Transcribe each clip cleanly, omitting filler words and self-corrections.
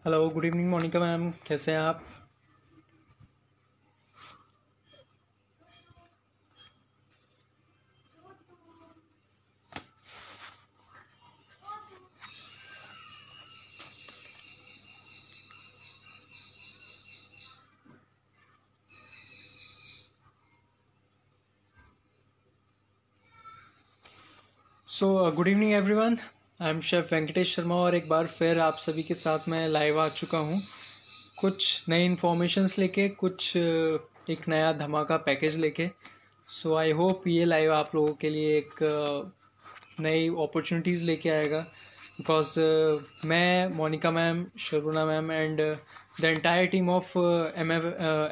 Hello, good evening Monika ma'am, कैसे हैं आप? Good evening everyone. I am chef Venkatesh Sharma और एक बार फिर आप सभी के साथ मैं लाइव आ चुका हूँ कुछ नई इन्फॉर्मेशंस लेके, कुछ एक नया धमाका पैकेज लेके। सो आई होप ये लाइव आप लोगों के लिए एक नई अपॉर्चुनिटीज़ लेके आएगा, बिकॉज मैं, Monika ma'am, Sharuna ma'am and the entire team of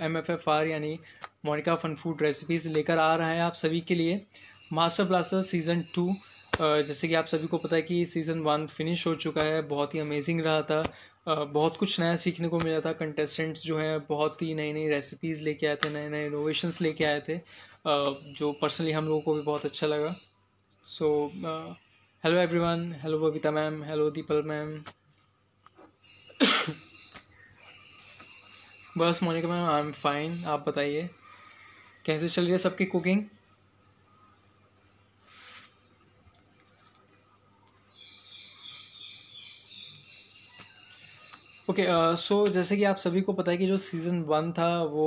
MFFR यानी मोनिका फन फूड रेसिपीज़ लेकर आ रहा है आप सभी के लिए मास्टर ब्लास्टर सीज़न 2। जैसे कि आप सभी को पता है कि सीज़न 1 फिनिश हो चुका है, बहुत ही अमेजिंग रहा था। बहुत कुछ नया सीखने को मिला था। कंटेस्टेंट्स जो हैं बहुत ही नई नई रेसिपीज़ लेके आए थे, नए नए इनोवेशंस लेके आए थे, जो पर्सनली हम लोगों को भी बहुत अच्छा लगा। So hello everyone, hello Babita ma'am, hello Deepal ma'am. बस Monika ma'am, I am fine. आप बताइए कैसे चल रही है सबकी कुकिंग? ओके, सो जैसे कि आप सभी को पता है कि जो सीज़न 1 था वो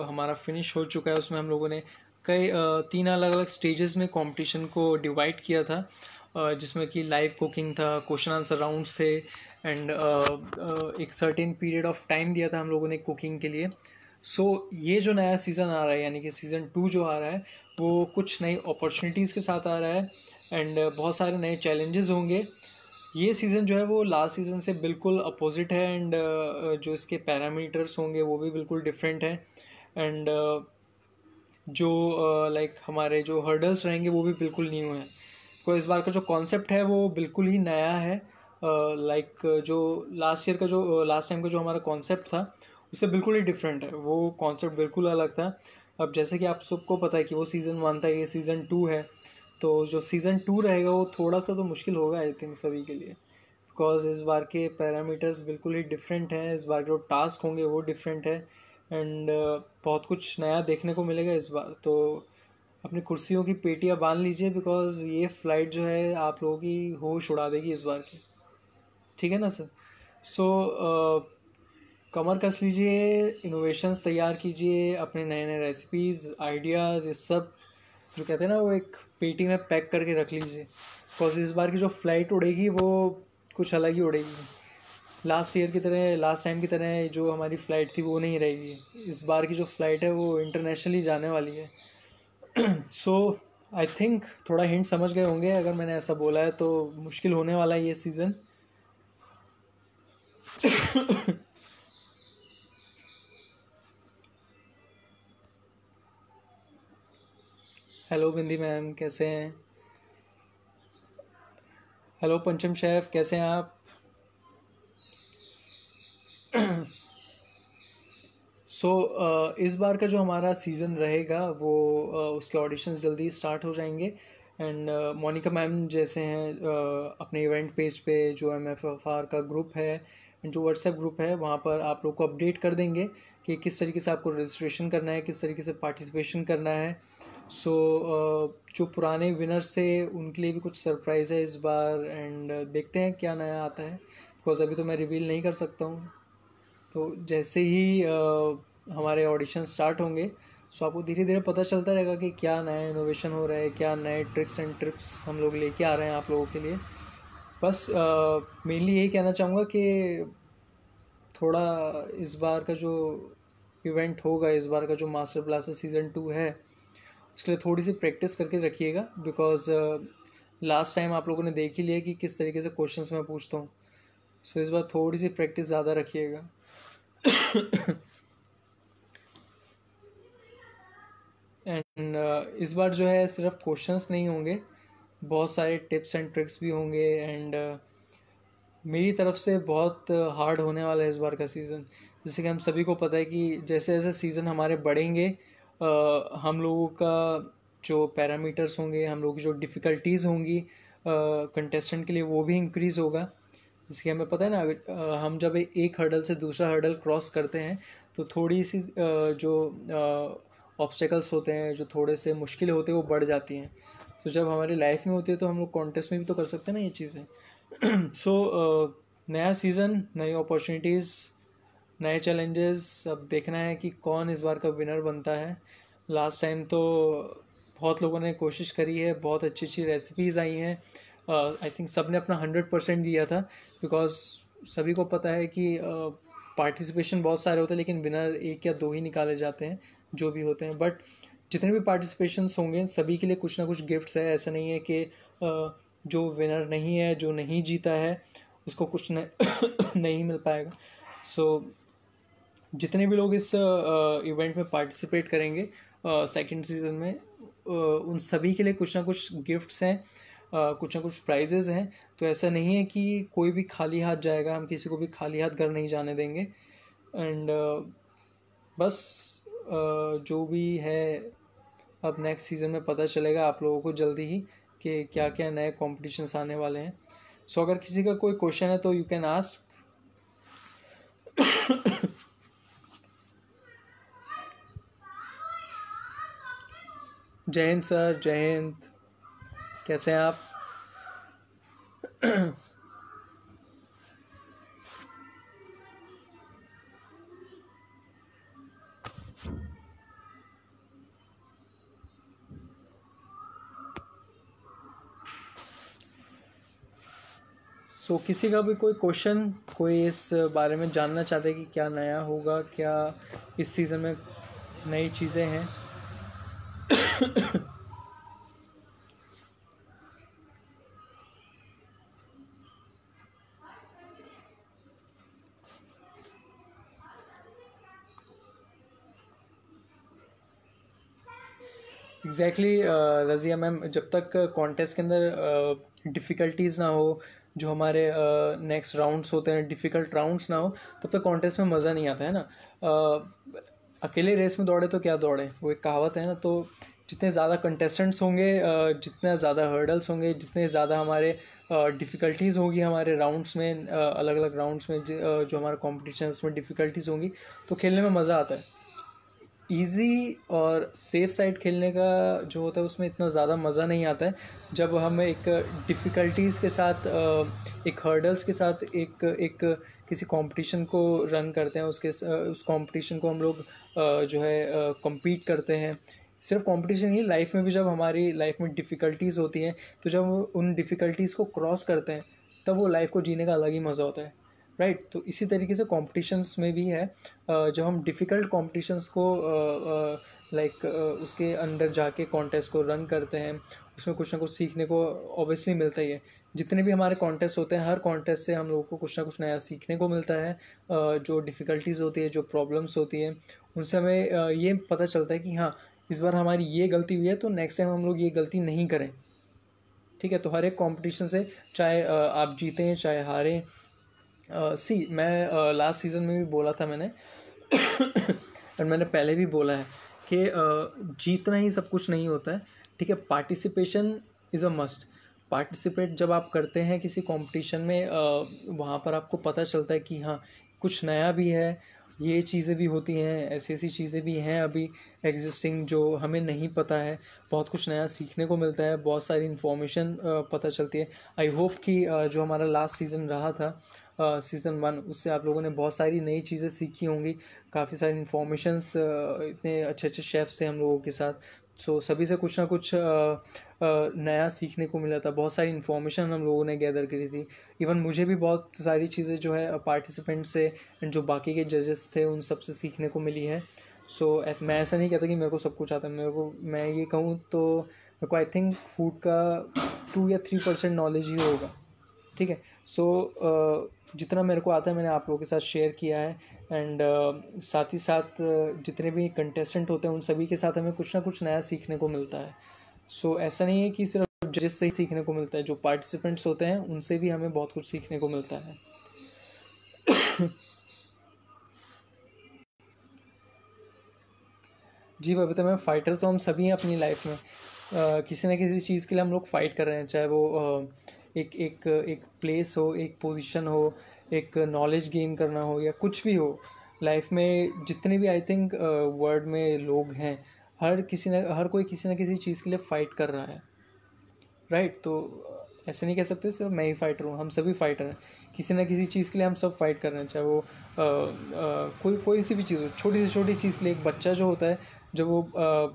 हमारा फिनिश हो चुका है। उसमें हम लोगों ने कई 3 अलग अलग स्टेजेस में कंपटीशन को डिवाइड किया था, जिसमें कि लाइव कुकिंग था, क्वेश्चन आंसर राउंड्स थे एंड एक सर्टेन पीरियड ऑफ टाइम दिया था हम लोगों ने कुकिंग के लिए। ये जो नया सीज़न आ रहा है यानी कि सीज़न 2 जो आ रहा है वो कुछ नई अपॉर्चुनिटीज़ के साथ आ रहा है एंड बहुत सारे नए चैलेंजेस होंगे। ये सीज़न जो है वो लास्ट सीज़न से बिल्कुल अपोजिट है एंड जो इसके पैरामीटर्स होंगे वो भी बिल्कुल डिफरेंट है एंड जो लाइक हमारे जो हर्डल्स रहेंगे वो भी बिल्कुल न्यू है। तो इस बार का जो कॉन्सेप्ट है वो बिल्कुल ही नया है। लाइक जो लास्ट टाइम का जो हमारा कॉन्सेप्ट था उससे बिल्कुल ही डिफरेंट है। वो कॉन्सेप्ट बिल्कुल अलग था। अब जैसे कि आप सबको पता है कि वो सीज़न 1 था, ये सीज़न 2 है। तो जो सीज़न 2 रहेगा वो थोड़ा सा तो मुश्किल होगा आई थिंक सभी के लिए, बिकॉज इस बार के पैरामीटर्स बिल्कुल ही डिफरेंट हैं। इस बार के जो टास्क होंगे वो डिफरेंट है एंड बहुत कुछ नया देखने को मिलेगा इस बार। तो अपनी कुर्सियों की पेटियां बांध लीजिए, बिकॉज ये फ्लाइट जो है आप लोगों की होश उड़ा देगी इस बार की। ठीक है ना सर? सो कमर कस लीजिए, इनोवेशंस तैयार कीजिए, अपने नए नए रेसिपीज़, आइडियाज़, ये सब जो कहते हैं ना वो एक पेटी में पैक करके रख लीजिए, बिकॉज इस बार की जो फ्लाइट उड़ेगी वो कुछ अलग ही उड़ेगी। लास्ट टाइम की तरह जो हमारी फ़्लाइट थी वो नहीं रहेगी। इस बार की जो फ़्लाइट है वो इंटरनेशनली जाने वाली है। सो आई थिंक थोड़ा हिंट समझ गए होंगे अगर मैंने ऐसा बोला है तो। मुश्किल होने वाला है ये सीज़न। हेलो बिंदी मैम, कैसे हैं? हेलो पंचम शेफ, कैसे हैं आप? इस बार का जो हमारा सीज़न रहेगा वो उसके ऑडिशंस जल्दी स्टार्ट हो जाएंगे एंड मोनिका मैम जैसे हैं अपने इवेंट पेज पे जो MFFR का ग्रुप है and जो व्हाट्सएप ग्रुप है वहाँ पर आप लोग को अपडेट कर देंगे कि किस तरीके से आपको रजिस्ट्रेशन करना है, किस तरीके से पार्टिसिपेशन करना है। जो पुराने विनर्स थे उनके लिए भी कुछ सरप्राइज़ है इस बार एंड देखते हैं क्या नया आता है, बिकॉज अभी तो मैं रिवील नहीं कर सकता हूँ। तो जैसे ही हमारे ऑडिशन स्टार्ट होंगे सो आपको धीरे धीरे पता चलता रहेगा कि क्या नया इनोवेशन हो रहा है, क्या नए ट्रिक्स एंड ट्रिप्स हम लोग लेके आ रहे हैं आप लोगों के लिए। बस मेनली यही कहना चाहूँगा कि थोड़ा इस बार का जो इवेंट होगा, इस बार का जो मास्टर ब्लास्टर सीज़न 2 है उसके लिए थोड़ी सी प्रैक्टिस करके रखिएगा, बिकॉज लास्ट टाइम आप लोगों ने देख ही लिया कि किस तरीके से क्वेश्चंस मैं पूछता हूँ। सो इस बार थोड़ी सी प्रैक्टिस ज़्यादा रखिएगा। एंड इस बार जो है सिर्फ क्वेश्चंस नहीं होंगे, बहुत सारे टिप्स एंड ट्रिक्स भी होंगे एंड मेरी तरफ से बहुत हार्ड होने वाला है इस बार का सीज़न। जैसे कि हम सभी को पता है कि जैसे जैसे सीज़न हमारे बढ़ेंगे हम लोगों का जो पैरामीटर्स होंगे, हम लोगों की जो डिफ़िकल्टीज़ होंगी कंटेस्टेंट के लिए वो भी इंक्रीज़ होगा। जैसे कि हमें पता है ना, हम जब एक हर्डल से दूसरा हर्डल क्रॉस करते हैं तो थोड़ी सी जो ऑब्स्टेकल्स होते हैं, जो थोड़े से मुश्किल होते हैं, वो बढ़ जाती हैं। तो जब हमारी लाइफ में होती है तो हम लोग कॉन्टेस्ट में भी तो कर सकते हैं ना ये चीज़ें। सो नया सीज़न, नई अपॉर्चुनिटीज़, नए चैलेंजेस। अब देखना है कि कौन इस बार का विनर बनता है। लास्ट टाइम तो बहुत लोगों ने कोशिश करी है, बहुत अच्छी अच्छी रेसिपीज़ आई हैं। आई थिंक सब ने अपना 100% दिया था, बिकॉज सभी को पता है कि पार्टिसिपेशन बहुत सारे होते हैं लेकिन विनर एक या दो ही निकाले जाते हैं जो भी होते हैं। बट जितने भी पार्टिसिपेशंस होंगे सभी के लिए कुछ ना कुछ गिफ्ट्स है। ऐसा नहीं है कि जो विनर नहीं है, जो नहीं जीता है, उसको कुछ नहीं मिल पाएगा। सो जितने भी लोग इस इवेंट में पार्टिसिपेट करेंगे सेकंड सीज़न में, उन सभी के लिए कुछ ना कुछ गिफ्ट्स हैं, कुछ ना कुछ प्राइजेज़ हैं। तो ऐसा नहीं है कि कोई भी खाली हाथ जाएगा, हम किसी को भी खाली हाथ घर नहीं जाने देंगे। एंड बस जो भी है अब नेक्स्ट सीज़न में पता चलेगा आप लोगों को जल्दी ही कि क्या क्या नए कॉम्पिटिशन्स आने वाले हैं। सो अगर किसी का कोई क्वेश्चन है तो यू कैन आस्क। जय हिंद सर, जय हिंद। कैसे हैं आप? सो किसी का भी कोई क्वेश्चन, कोई इस बारे में जानना चाहते हैं कि क्या नया होगा, क्या इस सीज़न में नई चीज़ें हैं? एग्जैक्टली रज़िया मैम, जब तक कॉन्टेस्ट के अंदर डिफ़िकल्टीज़ ना हो, जो हमारे नेक्स्ट राउंड्स होते हैं डिफ़िकल्ट राउंड्स ना हो, तब तक कॉन्टेस्ट में मज़ा नहीं आता है ना। अकेले रेस में दौड़े तो क्या दौड़े, वो एक कहावत है ना। तो जितने ज़्यादा कंटेस्टेंट्स होंगे, जितने ज़्यादा हर्डल्स होंगे, जितने ज़्यादा हमारे डिफ़िकल्टीज़ होगी हमारे राउंड्स में, अलग अलग राउंड्स में जो हमारा कॉम्पिटिशन है उसमें डिफ़िकल्टीज़ होंगी, तो खेलने में मज़ा आता है। इजी और सेफ साइड खेलने का जो होता है उसमें इतना ज़्यादा मज़ा नहीं आता है। जब हम एक डिफ़िकल्टीज़ के साथ, एक हर्डल्स के साथ एक एक किसी कंपटीशन को रन करते हैं, उस कंपटीशन को हम लोग जो है compete करते हैं। सिर्फ कंपटीशन ही, लाइफ में भी जब हमारी लाइफ में डिफ़िकल्टीज़ होती हैं, तो जब उन डिफ़िकल्टीज़ को क्रॉस करते हैं तब वो लाइफ को जीने का अलग ही मज़ा होता है, राइट। तो इसी तरीके से कॉम्पिटिशन्स में भी है। जब हम डिफ़िकल्ट कॉम्पिटिशन्स को लाइक उसके अंदर जाके कॉन्टेस्ट को रन करते हैं, उसमें कुछ ना कुछ सीखने को ऑब्वियसली मिलता ही है। जितने भी हमारे कॉन्टेस्ट होते हैं, हर कॉन्टेस्ट से हम लोगों को कुछ ना कुछ नया सीखने को मिलता है। जो डिफ़िकल्टीज़ होती है, जो प्रॉब्लम्स होती हैं, उनसे हमें ये पता चलता है कि हाँ, इस बार हमारी ये गलती हुई है तो नेक्स्ट टाइम हम लोग ये गलती नहीं करें। ठीक है, तो हर एक कॉम्पिटिशन से, चाहे आप जीतें चाहे हारें, मैं लास्ट सीज़न में भी बोला था मैंने और मैंने पहले भी बोला है कि जीतना ही सब कुछ नहीं होता है। ठीक है, participation is a must. Participate जब आप करते हैं किसी कंपटीशन में, वहाँ पर आपको पता चलता है कि हाँ, कुछ नया भी है, ये चीज़ें भी होती हैं, ऐसी ऐसी चीज़ें भी हैं अभी एग्जिस्टिंग जो हमें नहीं पता है। बहुत कुछ नया सीखने को मिलता है, बहुत सारी इन्फॉर्मेशन पता चलती है। आई होप कि जो हमारा लास्ट सीज़न रहा था, सीज़न 1, उससे आप लोगों ने बहुत सारी नई चीज़ें सीखी होंगी, काफ़ी सारी इन्फॉर्मेशंस, इतने अच्छे अच्छे शेफ्स थे हम लोगों के साथ। सो सभी से कुछ ना कुछ नया सीखने को मिला था, बहुत सारी इन्फॉर्मेशन हम लोगों ने गैदर करी थी। इवन मुझे भी बहुत सारी चीज़ें जो है पार्टिसिपेंट से एंड जो बाकी के जजेस थे उन सब से सीखने को मिली है। सो मैं ऐसा नहीं कहता कि मेरे को सब कुछ आता है। मैं ये कहूँ तो मेरे को आई थिंक फूड का 2 या 3% नॉलेज ही होगा। ठीक है, सो जितना मेरे को आता है मैंने आप लोगों के साथ शेयर किया है। एंड साथ ही साथ जितने भी कंटेस्टेंट होते हैं उन सभी के साथ हमें कुछ ना कुछ नया सीखने को मिलता है। सो ऐसा नहीं है कि सिर्फ जजेस से ही सीखने को मिलता है, जो पार्टिसिपेंट्स होते हैं उनसे भी हमें बहुत कुछ सीखने को मिलता है। जी बबीता मैम, फाइटर्स तो हम सभी हैं अपनी लाइफ में। किसी न किसी चीज़ के लिए हम लोग फ़ाइट कर रहे हैं, चाहे वो एक एक एक प्लेस हो, एक पोजीशन हो, एक नॉलेज गेन करना हो, या कुछ भी हो लाइफ में, जितने भी आई थिंक वर्ल्ड में लोग हैं, हर कोई किसी ना किसी चीज़ के लिए फाइट कर रहा है, राइट? तो ऐसे नहीं कह सकते सिर्फ मैं ही फाइटर हूँ, हम सभी फाइटर हैं किसी ना किसी चीज़ के लिए, हम सब फाइट कर रहे हैं, चाहे वो कोई कोई सी भी चीज़ हो, छोटी से छोटी चीज़ के लिए। एक बच्चा जो होता है, जब वो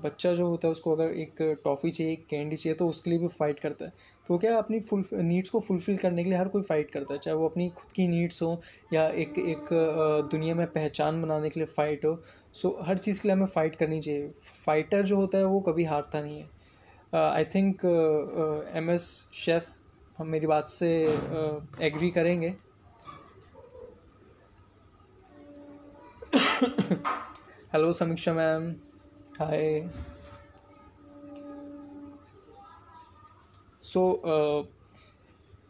बच्चा जो होता है उसको अगर एक टॉफ़ी चाहिए, एक कैंडी चाहिए, तो उसके लिए भी फाइट करता है। तो क्या अपनी नीड्स को फुलफ़िल करने के लिए हर कोई फाइट करता है, चाहे वो अपनी खुद की नीड्स हो या एक एक दुनिया में पहचान बनाने के लिए फ़ाइट हो। सो हर चीज़ के लिए हमें फ़ाइट करनी चाहिए। फाइटर जो होता है वो कभी हारता नहीं है। आई थिंक MS शेफ हम मेरी बात से एग्री करेंगे। हेलो समीक्षा मैम, हाय। सो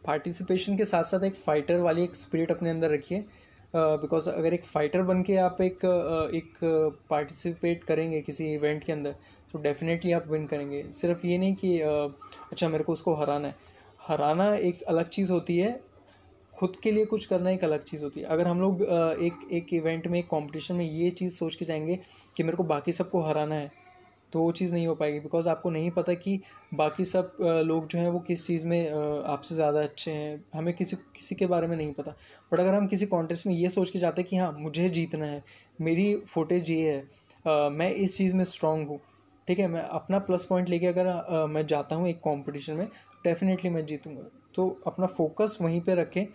पार्टिसिपेशन के साथ साथ एक फ़ाइटर वाली एक स्पिरिट अपने अंदर रखिए, बिकॉज अगर एक फ़ाइटर बन के आप एक पार्टिसिपेट करेंगे किसी इवेंट के अंदर, तो डेफिनेटली आप विन करेंगे। सिर्फ ये नहीं कि अच्छा मेरे को उसको हराना है। हराना एक अलग चीज़ होती है, खुद के लिए कुछ करना एक अलग चीज़ होती है। अगर हम लोग एक इवेंट में, एक कंपटीशन में ये चीज़ सोच के जाएंगे कि मेरे को बाकी सबको हराना है, तो वो चीज़ नहीं हो पाएगी, बिकॉज आपको नहीं पता कि बाकी सब लोग जो हैं वो किस चीज़ में आपसे ज़्यादा अच्छे हैं। हमें किसी किसी के बारे में नहीं पता। बट अगर हम किसी कॉन्टेस्ट में ये सोच के जाते हैं कि हाँ मुझे जीतना है, मेरी फुटेज ये है, मैं इस चीज़ में स्ट्रांग हूँ, ठीक है, मैं अपना प्लस पॉइंट लेके अगर मैं जाता हूँ एक कॉम्पिटिशन में, तो डेफिनेटली मैं जीतूँगा। तो अपना फोकस वहीं पे रखें।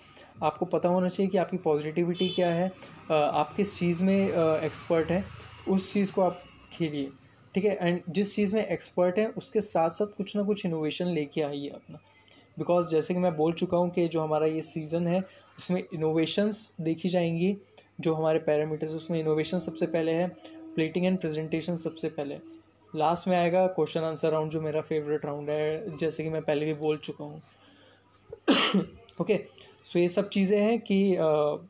आपको पता होना चाहिए कि आपकी पॉजिटिविटी क्या है, आप किस चीज़ में एक्सपर्ट हैं, उस चीज़ को आप खेलिए, ठीक है। एंड जिस चीज़ में एक्सपर्ट है उसके साथ साथ कुछ ना कुछ इनोवेशन लेके आइए अपना, बिकॉज जैसे कि मैं बोल चुका हूँ कि जो हमारा ये सीज़न है उसमें इनोवेशंस देखी जाएंगी। जो हमारे पैरामीटर्स उसमें इनोवेशन सबसे पहले है, प्लेटिंग एंड प्रेजेंटेशन सबसे पहले, लास्ट में आएगा क्वेश्चन आंसर राउंड, जो मेरा फेवरेट राउंड है, जैसे कि मैं पहले भी बोल चुका हूँ। ओके, सो ये सब चीज़ें हैं कि आप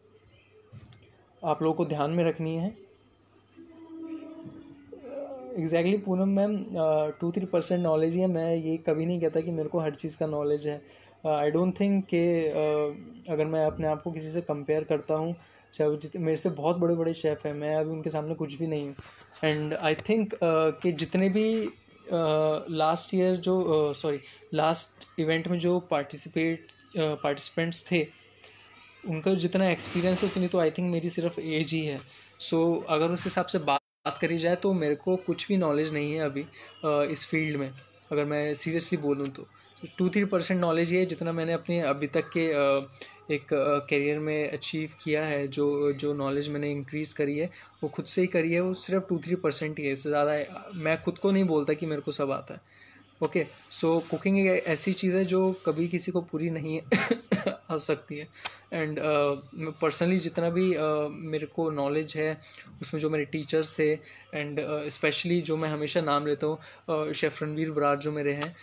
लोगों को ध्यान में रखनी है। एग्जैक्टली पूनम मैम, 2-3% नॉलेज ही है। मैं ये कभी नहीं कहता कि मेरे को हर चीज़ का नॉलेज है। आई डोंट थिंक कि अगर मैं अपने आप को किसी से कंपेयर करता हूँ, चाहे वो मेरे से बहुत बड़े बड़े शेफ़ हैं, मैं अभी उनके सामने कुछ भी नहीं हूँ। एंड आई थिंक कि जितने भी लास्ट ईयर जो लास्ट इवेंट में जो पार्टिसिपेंट्स थे, उनका जितना एक्सपीरियंस है उतनी तो आई थिंक मेरी सिर्फ एज ही है। सो अगर उस हिसाब से बात करी जाए तो मेरे को कुछ भी नॉलेज नहीं है अभी इस फील्ड में, अगर मैं सीरियसली बोलूँ तो 2-3% नॉलेज ही है जितना मैंने अपने अभी तक के एक करियर में अचीव किया है। जो जो नॉलेज मैंने इंक्रीज़ करी है वो खुद से ही करी है, वो सिर्फ 2-3% ही है, इससे ज़्यादा मैं खुद को नहीं बोलता कि मेरे को सब आता है। ओके, सो कुकिंग एक ऐसी चीज़ है जो कभी किसी को पूरी नहीं आ सकती है। एंड पर्सनली जितना भी मेरे को नॉलेज है उसमें जो मेरे टीचर्स थे, एंड स्पेशली जो मैं हमेशा नाम लेता हूँ, शेफ़ रणवीर बरार जो मेरे हैं,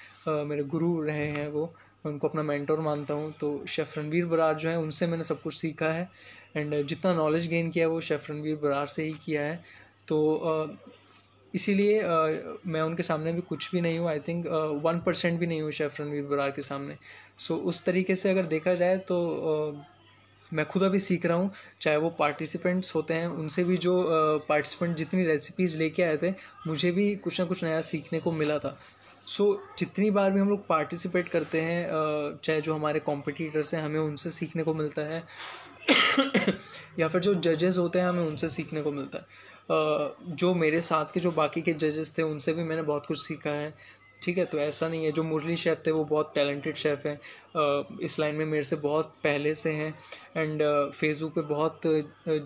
मेरे गुरु रहे हैं, वो मैं उनको अपना मेंटोर मानता हूँ। तो शेफ़ रणवीर बरार जो है उनसे मैंने सब कुछ सीखा है, एंड जितना नॉलेज गेन किया है वो शेफ़ रणवीर बरार से ही किया है। तो इसीलिए मैं उनके सामने भी कुछ भी नहीं हूँ। आई थिंक 1% भी नहीं हूँ शेफ़ रणवीर बरार के सामने। सो उस तरीके से अगर देखा जाए तो मैं खुद अभी सीख रहा हूँ। चाहे वो पार्टिसिपेंट्स होते हैं, उनसे भी जो पार्टिसिपेंट जितनी रेसिपीज़ लेके आए थे, मुझे भी कुछ ना कुछ नया सीखने को मिला था। सो जितनी बार भी हम लोग पार्टिसिपेट करते हैं, चाहे जो हमारे कॉम्पिटिटर्स हैं, हमें उनसे सीखने को मिलता है या फिर जो जजेस होते हैं हमें उनसे सीखने को मिलता है। जो मेरे साथ के जो बाकी के जजेस थे उनसे भी मैंने बहुत कुछ सीखा है, ठीक है। तो ऐसा नहीं है, जो मुरली शेफ़ थे वो बहुत टैलेंटेड शेफ़ हैं, इस लाइन में मेरे से बहुत पहले से हैं, एंड फेसबुक पे बहुत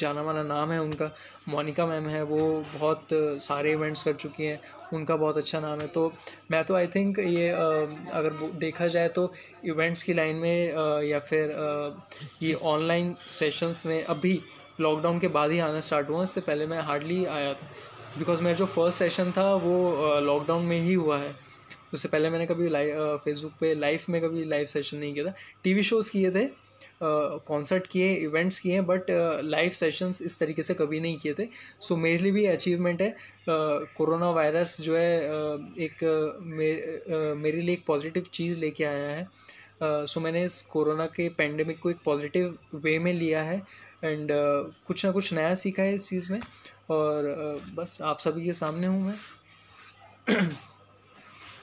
जाना माना नाम है उनका। मोनिका मैम है, वो बहुत सारे इवेंट्स कर चुकी हैं, उनका बहुत अच्छा नाम है। तो मैं तो आई थिंक ये अगर देखा जाए तो इवेंट्स की लाइन में या फिर ये ऑनलाइन सेशंस में अभी लॉकडाउन के बाद ही आना स्टार्ट हुआ, इससे पहले मैं हार्डली आया था, बिकॉज मेरा जो फर्स्ट सेशन था वो लॉकडाउन में ही हुआ है। उससे पहले मैंने कभी फेसबुक पे लाइव में कभी लाइव सेशन नहीं किया था। टीवी शोज़ किए थे, कॉन्सर्ट किए, इवेंट्स किए, बट लाइव सेशंस इस तरीके से कभी नहीं किए थे। सो मेरे लिए भी अचीवमेंट है। कोरोना वायरस जो है एक मेरे लिए एक पॉजिटिव चीज़ लेके आया है। सो मैंने इस कोरोना के पेंडेमिक को एक पॉजिटिव वे में लिया है एंड कुछ ना कुछ नया सीखा है इस चीज़ में, और बस आप सभी के सामने हूँ मैं।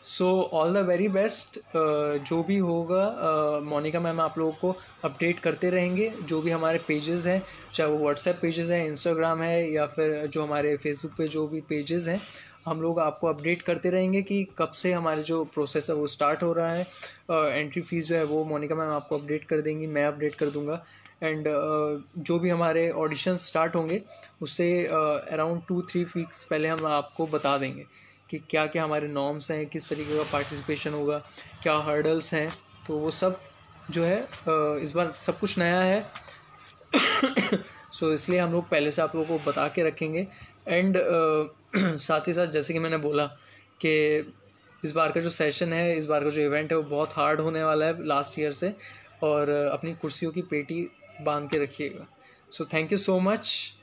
So all the very best. जो भी होगा मोनिका मैम आप लोगों को अपडेट करते रहेंगे। जो भी हमारे पेजेस हैं, चाहे वो व्हाट्सएप पेजेस हैं, इंस्टाग्राम है, या फिर जो हमारे फेसबुक पे जो भी पेजेस हैं, हम लोग आपको अपडेट करते रहेंगे कि कब से हमारे जो प्रोसेस है वो स्टार्ट हो रहा है। एंट्री फीस जो है वो मोनिका मैम आपको अपडेट कर देंगी, मैं अपडेट कर दूंगा। एंड जो भी हमारे ऑडिशन स्टार्ट होंगे उससे अराउंड 2-3 वीक्स पहले हम आपको बता देंगे कि क्या क्या हमारे नॉर्म्स हैं, किस तरीके का पार्टिसिपेशन होगा, क्या हर्डल्स हैं। तो वो सब जो है इस बार सब कुछ नया है। सो इसलिए हम लोग पहले से आप लोगों को बता के रखेंगे। एंड साथ ही साथ जैसे कि मैंने बोला कि इस बार का जो सेशन है, इस बार का जो इवेंट है वो बहुत हार्ड होने वाला है लास्ट ईयर से, और अपनी कुर्सियों की पेटी बांध के रखिएगा। So thank you so much.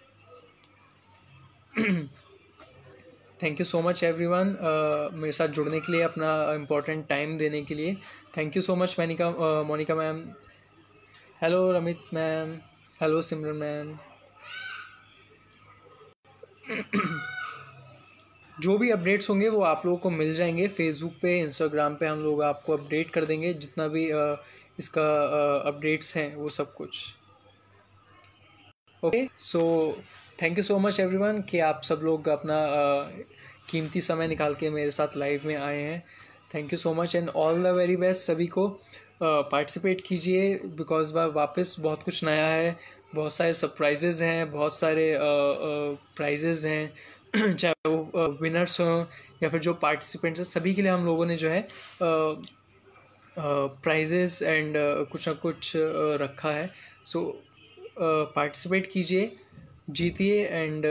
Thank you so much everyone, मेरे साथ जुड़ने के लिए, अपना इम्पोर्टेंट टाइम देने के लिए। Thank you so much Monika ma'am. Hello Ramit ma'am. Hello Simran ma'am. जो भी अपडेट्स होंगे वो आप लोगों को मिल जाएंगे फेसबुक पे, इंस्टाग्राम पे। हम लोग आपको अपडेट कर देंगे जितना भी इसका अपडेट्स हैं वो सब कुछ। Okay, so thank you so much everyone कि आप सब लोग अपना कीमती समय निकाल के मेरे साथ लाइव में आए हैं। Thank you so much and all the very best सभी को। पार्टिसिपेट कीजिए बिकॉज वापस बहुत कुछ नया है, बहुत सारे सरप्राइजेज हैं, बहुत सारे प्राइजेज हैं। चाहे वो विनर्स हों या फिर जो पार्टिसिपेंट्स हैं, सभी के लिए हम लोगों ने जो है प्राइजेस एंड कुछ ना कुछ रखा है। सो पार्टिसिपेट कीजिए, जीतिए एंड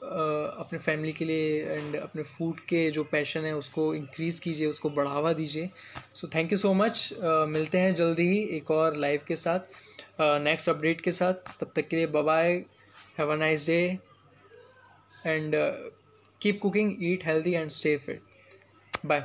अपने फैमिली के लिए एंड अपने फूड के जो पैशन है उसको इंक्रीज़ कीजिए, उसको बढ़ावा दीजिए। So thank you so much. मिलते हैं जल्दी ही एक और लाइव के साथ, नेक्स्ट अपडेट के साथ। तब तक के लिए bye bye, have a nice day and keep cooking, eat healthy and stay fit. Bye.